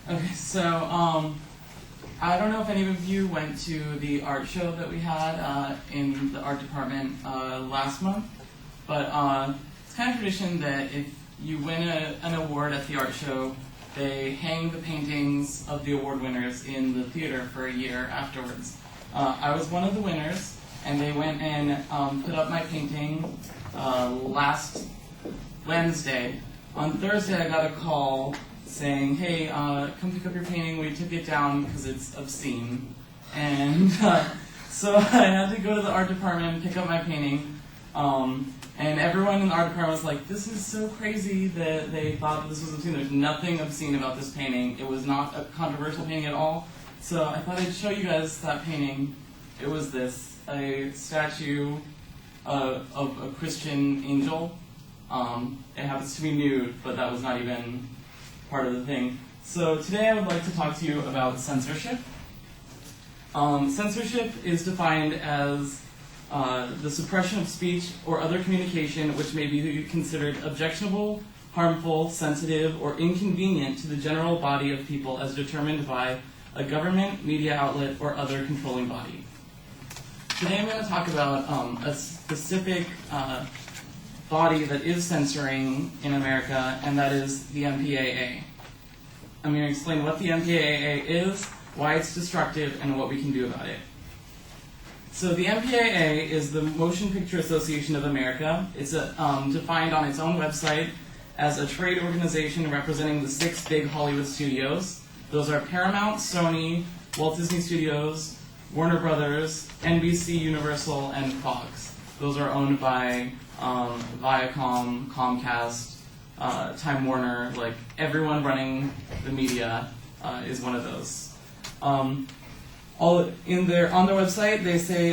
Okay, so I don't know if any of you went to the art show that we had in the art department last month, but it's kind of tradition that if you win an award at the art show, they hang the paintings of the award winners in the theater for a year afterwards. I was one of the winners, and they went and put up my painting last Wednesday. On Thursday, I got a call saying, hey, come pick up your painting. We took it down because it's obscene. And so I had to go to the art department and pick up my painting. And everyone in the art department was like, this is so crazy that they thought this was obscene. There's nothing obscene about this painting. It was not a controversial painting at all. So I thought I'd show you guys that painting. It was this, a statue of a Christian angel. It happens to be nude, but that was not even part of the thing. So today I would like to talk to you about censorship. Censorship is defined as the suppression of speech or other communication which may be considered objectionable, harmful, sensitive, or inconvenient to the general body of people as determined by a government, media outlet, or other controlling body. Today I'm going to talk about a specific body that is censoring in America, and that is the MPAA. I'm going to explain what the MPAA is, why it's destructive, and what we can do about it. So the MPAA is the Motion Picture Association of America. It's defined on its own website as a trade organization representing the 6 big Hollywood studios. Those are Paramount, Sony, Walt Disney Studios, Warner Brothers, NBC, Universal, and Fox. Those are owned by Viacom, Comcast, Time Warner. Like everyone running the media is one of those. On their website, they say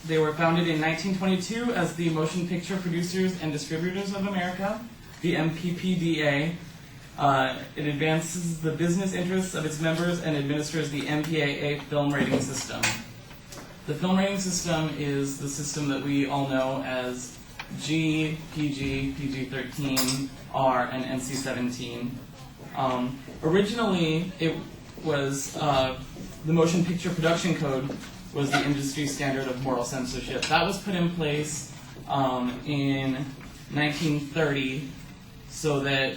they were founded in 1922 as the Motion Picture Producers and Distributors of America, the MPPDA. It advances the business interests of its members and administers the MPAA film rating system. The film rating system is the system that we all know as G, PG, PG-13, R, and NC-17. Originally, it was the Motion Picture Production Code was the industry standard of moral censorship. That was put in place in 1930 so that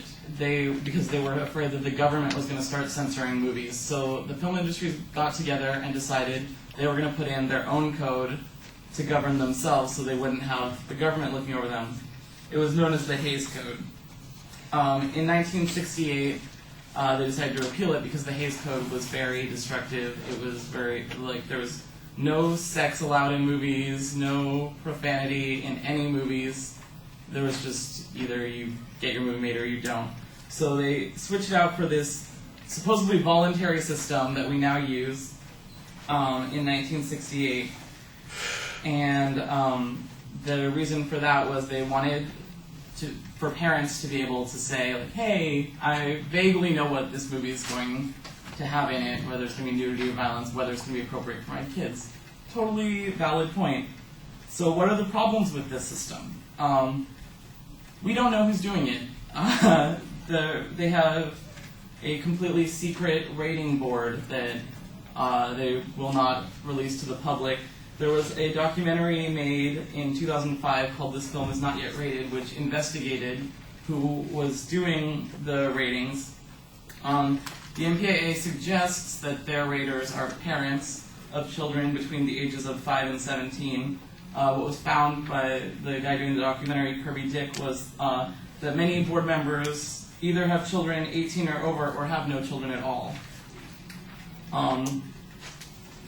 because they were afraid that the government was going to start censoring movies. So the film industry got together and decided they were going to put in their own code to govern themselves so they wouldn't have the government looking over them. It was known as the Hays Code. In 1968, they decided to repeal it because the Hays Code was very destructive. It was very, there was no sex allowed in movies, no profanity in any movies. There was just either you get your movie made or you don't. So they switched it out for this supposedly voluntary system that we now use in 1968. And the reason for that was they wanted for parents to be able to say, like, hey, I vaguely know what this movie is going to have in it, whether it's going to be nudity or violence, whether it's going to be appropriate for my kids. Totally valid point. So what are the problems with this system? We don't know who's doing it. They have a completely secret rating board that they will not release to the public. There was a documentary made in 2005 called This Film Is Not Yet Rated, which investigated who was doing the ratings. The MPAA suggests that their raters are parents of children between the ages of 5 and 17. What was found by the guy doing the documentary, Kirby Dick, was that many board members either have children 18 or over or have no children at all.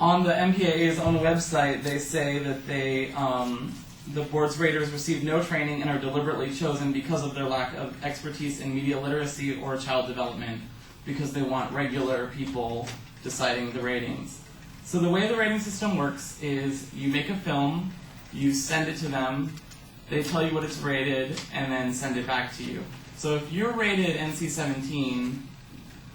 On the MPAA's own website, they say that the board's raters receive no training and are deliberately chosen because of their lack of expertise in media literacy or child development, because they want regular people deciding the ratings. So the way the rating system works is you make a film, you send it to them, they tell you what it's rated, and then send it back to you. So if you're rated NC-17,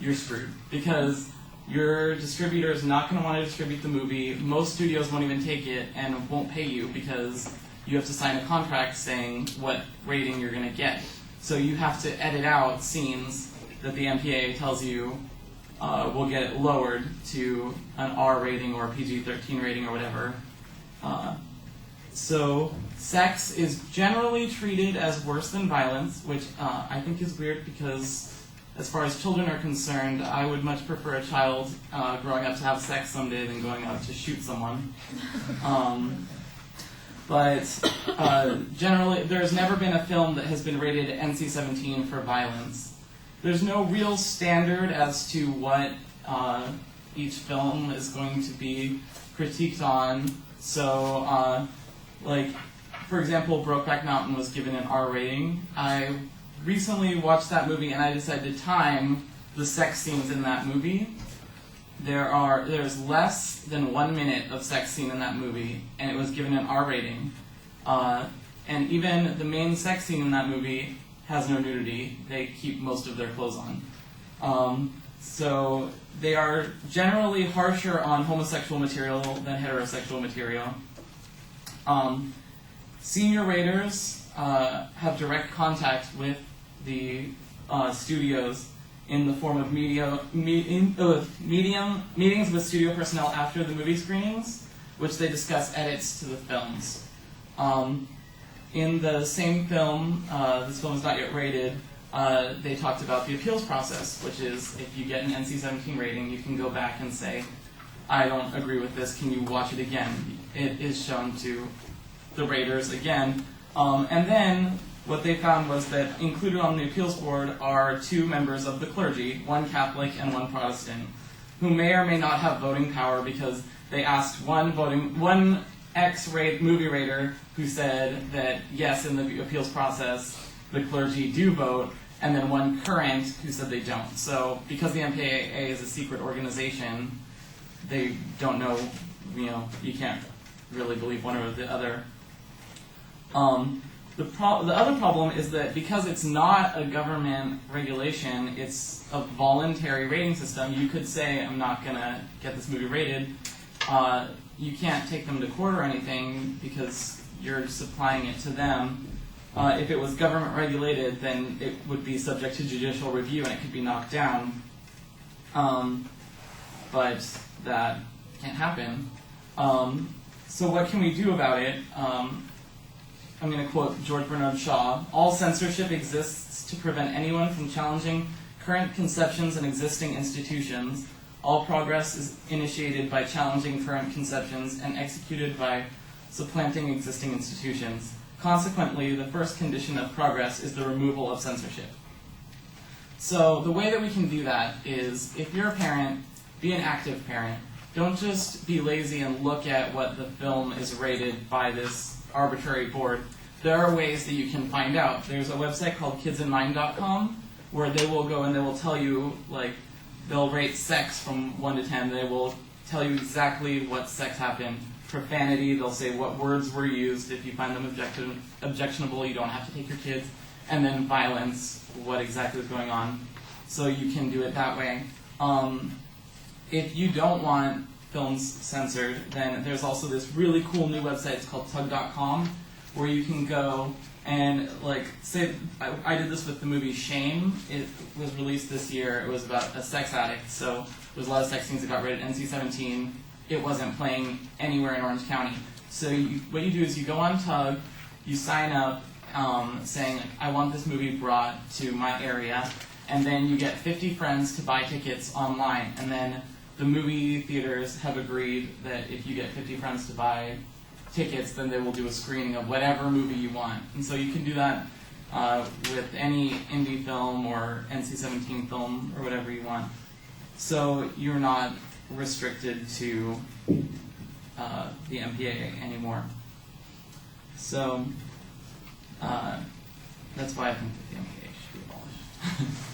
you're screwed, because your distributor is not going to want to distribute the movie. Most studios won't even take it and won't pay you because you have to sign a contract saying what rating you're going to get. So you have to edit out scenes that the MPAA tells you will get lowered to an R rating or a PG-13 rating or whatever. So sex is generally treated as worse than violence, which I think is weird because as far as children are concerned, I would much prefer a child growing up to have sex someday than going out to shoot someone. But generally, there's never been a film that has been rated NC-17 for violence. There's no real standard as to what each film is going to be critiqued on. So, like, for example, Brokeback Mountain was given an R rating. I recently watched that movie and I decided to time the sex scenes in that movie. There's less than 1 minute of sex scene in that movie, and it was given an R rating. And even the main sex scene in that movie has no nudity. They keep most of their clothes on. So they are generally harsher on homosexual material than heterosexual material. Senior raters have direct contact with the studios in the form of meetings with studio personnel after the movie screenings, which they discuss edits to the films. In the same film, this film is not yet rated, they talked about the appeals process, which is if you get an NC-17 rating, you can go back and say, I don't agree with this, can you watch it again? It is shown to the raters again. And then what they found was that included on the appeals board are 2 members of the clergy, one Catholic and one Protestant, who may or may not have voting power because they asked one movie rater who said that yes, in the appeals process, the clergy do vote, and then one current who said they don't. So because the MPAA is a secret organization, they don't know, you can't really believe one or the other. The other problem is that because it's not a government regulation, it's a voluntary rating system. You could say, I'm not going to get this movie rated. You can't take them to court or anything because you're supplying it to them. If it was government regulated, then it would be subject to judicial review and it could be knocked down. But that can't happen. So what can we do about it? I'm going to quote George Bernard Shaw. All censorship exists to prevent anyone from challenging current conceptions and existing institutions. All progress is initiated by challenging current conceptions and executed by supplanting existing institutions. Consequently, the first condition of progress is the removal of censorship. So the way that we can do that is, if you're a parent, be an active parent. Don't just be lazy and look at what the film is rated by this arbitrary board. There are ways that you can find out. There's a website called kidsinmind.com where they will go and they will tell you, they'll rate sex from 1 to 10. They will tell you exactly what sex happened. Profanity, they'll say what words were used. If you find them objectionable, you don't have to take your kids. And then violence, what exactly is going on. So you can do it that way. If you don't want films censored, then there's also this really cool new website. It's called tug.com, where you can go and, say, I did this with the movie Shame. It was released this year. It was about a sex addict, so there was a lot of sex scenes that got rated NC-17. It wasn't playing anywhere in Orange County. So what you do is you go on Tug, you sign up saying, I want this movie brought to my area, and then you get 50 friends to buy tickets online, and then the movie theaters have agreed that if you get 50 friends to buy tickets, then they will do a screening of whatever movie you want. And so you can do that with any indie film or NC-17 film or whatever you want. So you're not restricted to the MPAA anymore. So that's why I think that the MPAA should be abolished.